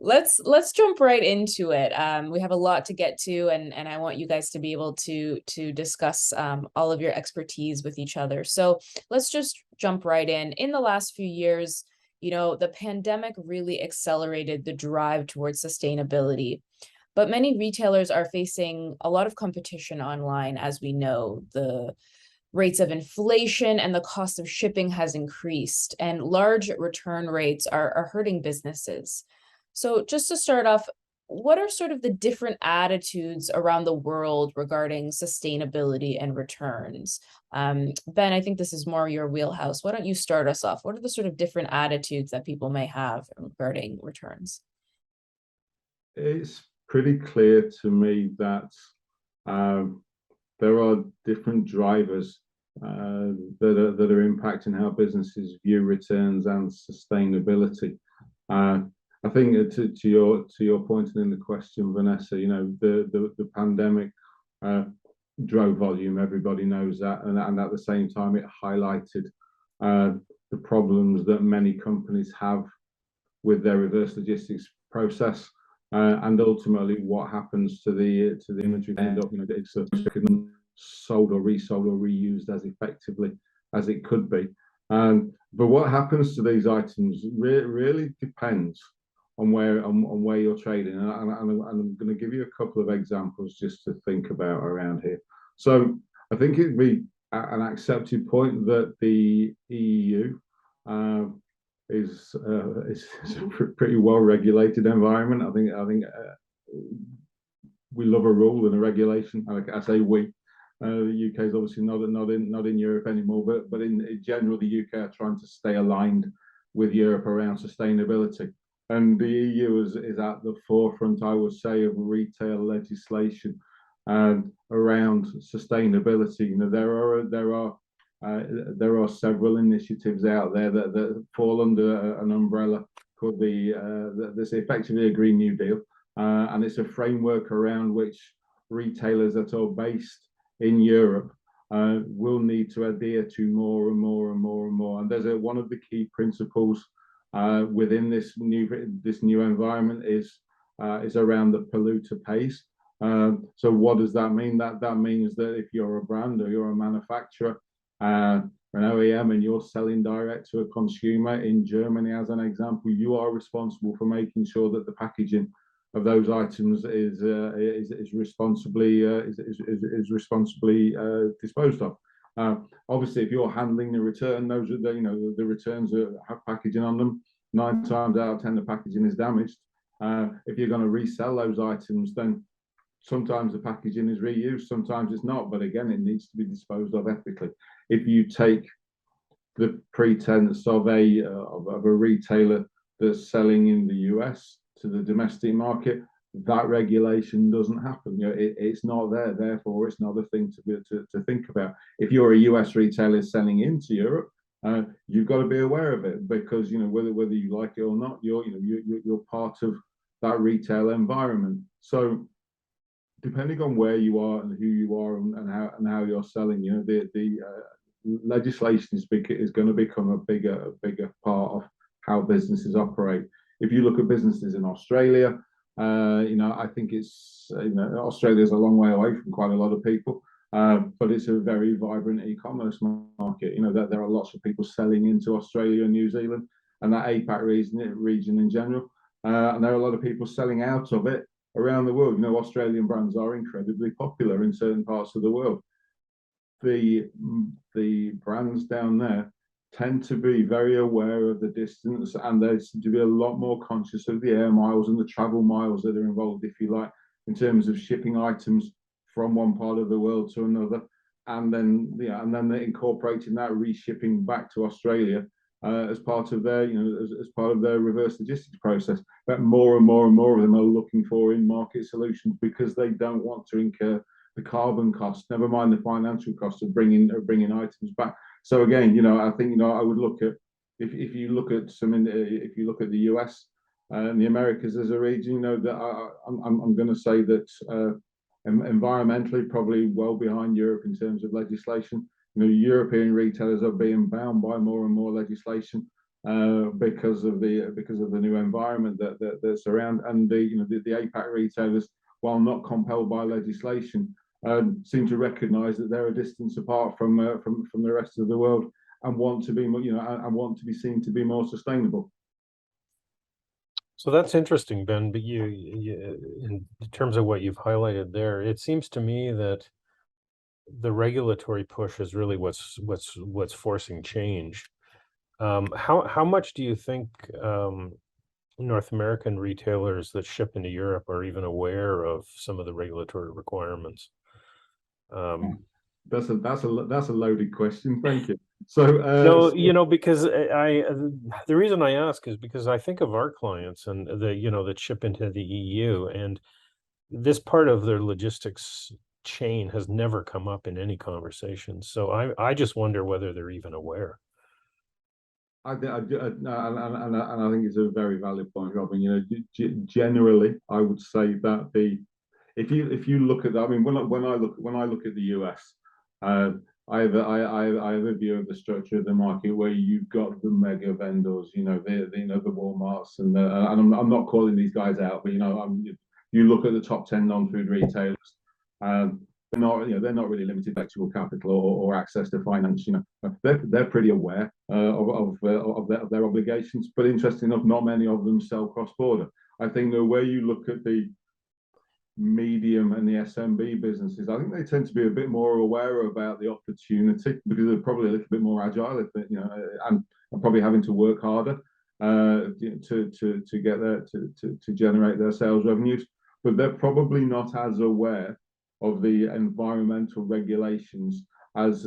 Let's jump right into it. We have a lot to get to, and I want you guys to be able to discuss all of your expertise with each other. So let's just jump right in. In the last few years, the pandemic really accelerated the drive towards sustainability. But many retailers are facing a lot of competition online, as we know. The rates of inflation and the cost of shipping has increased, and large return rates are hurting businesses. So just to start off, what are sort of the different attitudes around the world regarding sustainability and returns? Ben, I think this is more your wheelhouse. Why don't you start us off? What are the sort of different attitudes that people may have regarding returns? It's pretty clear to me that um, there are different drivers that are impacting how businesses view returns and sustainability. Uh, I think to your point in the question, Vanessa, the pandemic drove volume. Everybody knows that, and at the same time, it highlighted the problems that many companies have with their reverse logistics process. And ultimately, what happens to the inventory end up, it's sold or resold or reused as effectively as it could be. But what happens to these items really depends on where you're trading. And I'm going to give you a couple of examples just to think about around here. So I think it'd be an accepted point that the EU is a pretty well regulated environment. I think we love a rule and a regulation. I say we. The UK is obviously not in Europe anymore, but in general, the UK are trying to stay aligned with Europe around sustainability. And the EU is at the forefront, I would say, of retail legislation around sustainability. There are several initiatives out there that fall under an umbrella called this effectively a Green New Deal, and it's a framework around which retailers that are based in Europe will need to adhere to more and more and more and more. And there's one of the key principles within this new environment is around the polluter pays. So what does that mean? That means that if you're a brand or you're a manufacturer, an OEM, and you're selling direct to a consumer in Germany, as an example, you are responsible for making sure that the packaging of those items is responsibly disposed of. Obviously, if you're handling the return, those are the returns that have packaging on them. 9 times out of 10, the packaging is damaged. If you're going to resell those items, then sometimes the packaging is reused, sometimes it's not. But again, it needs to be disposed of ethically. If you take the pretense of a retailer that's selling in the US to the domestic market, that regulation doesn't happen. It's not there. Therefore, it's not a thing to think about. If you're a US retailer selling into Europe, you've got to be aware of it, because whether you like it or not, you're part of that retail environment. So depending on where you are and who you are and how you're selling, the legislation is going to become a bigger part of how businesses operate. If you look at businesses in Australia, I think Australia is a long way away from quite a lot of people, but it's a very vibrant e-commerce market. That there are lots of people selling into Australia and New Zealand and that APAC region in general, and there are a lot of people selling out of it around the world. Australian brands are incredibly popular in certain parts of the world. The brands down there tend to be very aware of the distance, and they seem to be a lot more conscious of the air miles and the travel miles that are involved, if you like, in terms of shipping items from one part of the world to another, and then they're incorporating that reshipping back to Australia as part of their as part of their reverse logistics process. But more and more and more of them are looking for in-market solutions, because they don't want to incur the carbon cost, never mind the financial cost of bringing items back. So again, I think I would look at, if you look at the US and the Americas as a region, that I'm going to say that environmentally probably well behind Europe in terms of legislation. European retailers are being bound by more and more legislation because of the new environment that's around, and the APAC retailers, while not compelled by legislation, seem to recognise that they're a distance apart from the rest of the world, and want to be and want to be seen to be more sustainable. So that's interesting, Ben. But you, in terms of what you've highlighted there, it seems to me that the regulatory push is really what's forcing change. How much do you think North American retailers that ship into Europe are even aware of some of the regulatory requirements? That's a loaded question. Thank you. So no, because the reason I ask is because I think of our clients and that ship into the EU, and this part of their logistics chain has never come up in any conversation. So I just wonder whether they're even aware. And I think it's a very valid point, Robin. Generally, I would say that if you look at that, I mean, when I look at the US, I have a view of the structure of the market where you've got the mega vendors, the Walmarts, and I'm not calling these guys out, but you look at the top 10 non-food retailers. They're not really limited flexible capital or access to finance. They're pretty aware of their obligations, but interesting enough, not many of them sell cross border. I think the way you look at the medium and the SMB businesses, I think they tend to be a bit more aware about the opportunity because they're probably a little bit more agile, and probably having to work harder to get there to generate their sales revenues. But they're probably not as aware of the environmental regulations as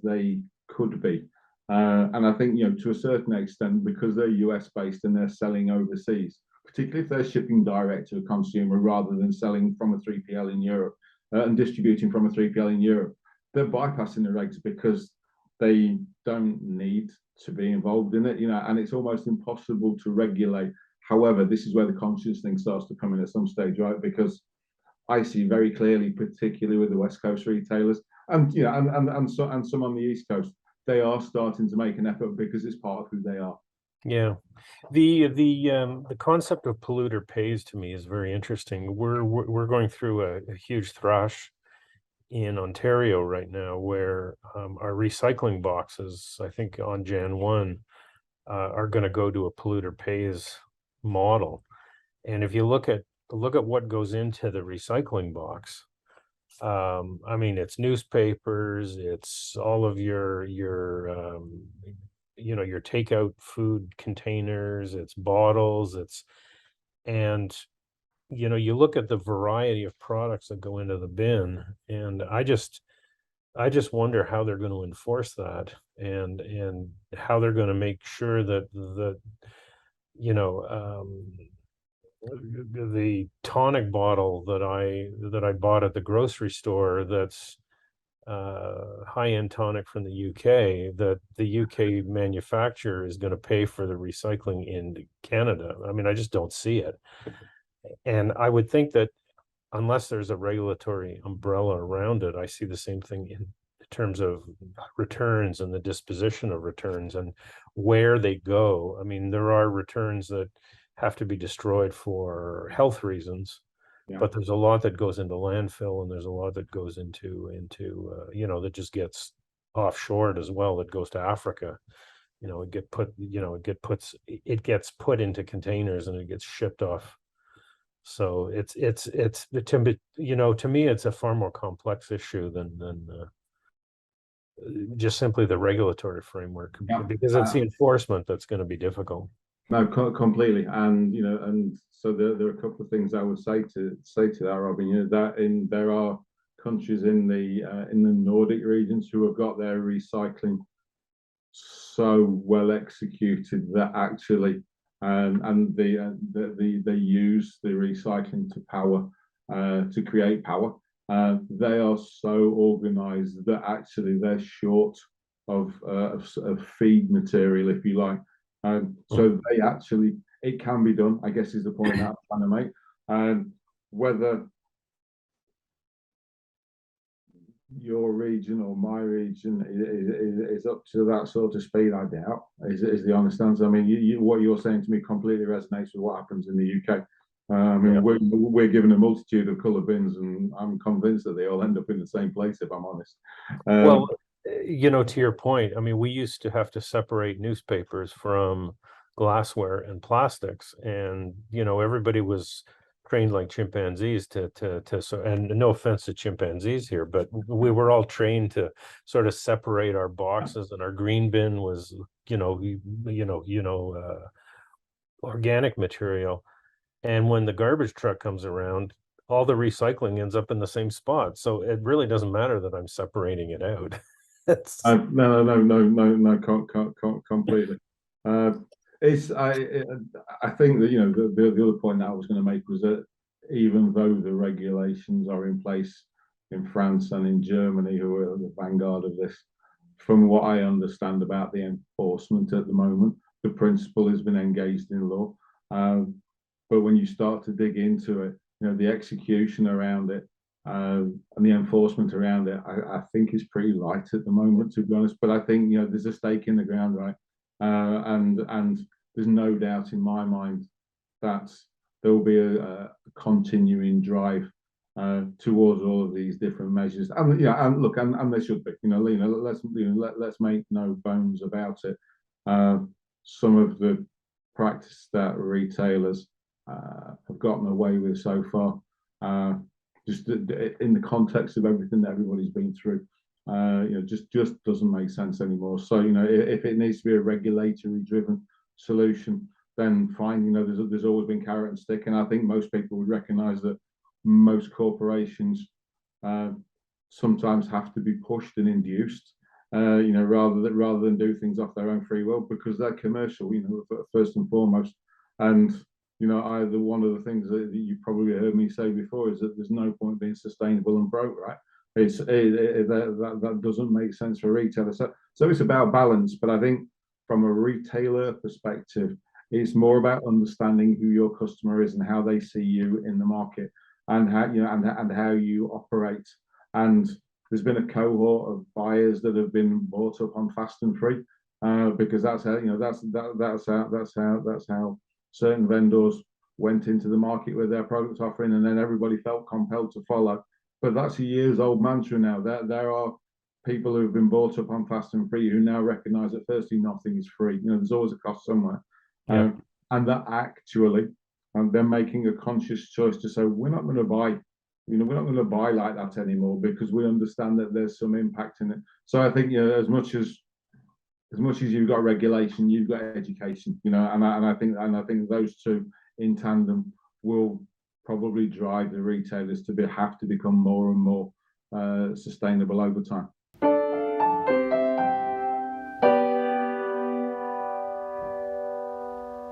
they could be. And I think to a certain extent, because they're US based and they're selling overseas, particularly if they're shipping direct to a consumer rather than selling from a 3PL in Europe and distributing from a 3PL in Europe, they're bypassing the regs because they don't need to be involved in it, and it's almost impossible to regulate. However, this is where the conscious thing starts to come in at some stage, right? Because I see very clearly, particularly with the West Coast retailers, and some on the East Coast, they are starting to make an effort because it's part of who they are. Yeah, the concept of polluter pays to me is very interesting. We're going through a huge thrash in Ontario right now, where our recycling boxes, I think on Jan 1, are going to go to a polluter pays model. And if you look at what goes into the recycling box, I mean, it's newspapers, it's all of your takeout food containers, it's bottles, and you look at the variety of products that go into the bin, and I just wonder how they're going to enforce that, and how they're going to make sure that the tonic bottle that I bought at the grocery store, that's high-end tonic from the UK, that the UK manufacturer is going to pay for the recycling in Canada. I mean, I just don't see it. And I would think that unless there's a regulatory umbrella around it, I see the same thing in terms of returns and the disposition of returns and where they go. I mean, there are returns that have to be destroyed for health reasons. Yeah. But there's a lot that goes into landfill, and there's a lot that goes into that just gets offshored as well, that goes to Africa. It gets put into containers and it gets shipped off. So it's to me it's a far more complex issue than just simply the regulatory framework, because it's the enforcement that's going to be difficult. No, completely, and so there are a couple of things I would say to that, Robin. There are countries in the Nordic regions who have got their recycling so well executed that actually, they use the recycling to power to create power. They are so organized that actually they're short of feed material, if you like. So it can be done, I guess, is the point that I'm trying to make. Whether your region or my region is up to that sort of speed, I doubt, is the honest answer. I mean, what you're saying to me completely resonates with what happens in the UK. I mean, Yeah. we're given a multitude of colour bins, and I'm convinced that they all end up in the same place, if I'm honest. Well, to your point, I mean, we used to have to separate newspapers from glassware and plastics, and everybody was trained like chimpanzees so, and no offense to chimpanzees here, but we were all trained to sort of separate our boxes, and our green bin was organic material. And when the garbage truck comes around, all the recycling ends up in the same spot. So it really doesn't matter that I'm separating it out. no, completely. Uh, I think that the other point that I was going to make was that even though the regulations are in place in France and in Germany, who are the vanguard of this, from what I understand about the enforcement at the moment, the principle has been engaged in law. But when you start to dig into it, the execution around it and the enforcement around it, I think is pretty light at the moment, to be honest. But I think there's a stake in the ground, right? And there's no doubt in my that there will be a continuing drive towards all of these different measures. And look, and there should be. Let's make no bones about it. Some of the practice that retailers have gotten away with so far, just in the context of everything that everybody's been through, just doesn't make sense anymore. So if it needs to be a regulatory driven solution, then fine. There's always been carrot and stick, and I think most people would recognise that most corporations sometimes have to be pushed and induced, rather than do things off their own free will, because they're commercial, first and foremost. And either one of the things that you probably heard me say before is that there's no point being sustainable and broke, right? That doesn't make sense for retailers. So it's about balance, but I think from a retailer perspective, it's more about understanding who your customer is and how they see you in the market, and how and how you operate. And there's been a cohort of buyers that have been bought up on fast and free, because that's how that's how certain vendors went into the market with their product offering, and then everybody felt compelled to follow. But that's a years old mantra now. There are people who have been bought up on fast and free who now recognise that firstly nothing is free. There's always a cost somewhere, and that actually, they're making a conscious choice to say we're not going to buy. We're not going to buy like that anymore, because we understand that there's some impact in it. So I think as much as you've got regulation, you've got education. And I think those two in tandem will probably drive the retailers to have to become more and more sustainable over time.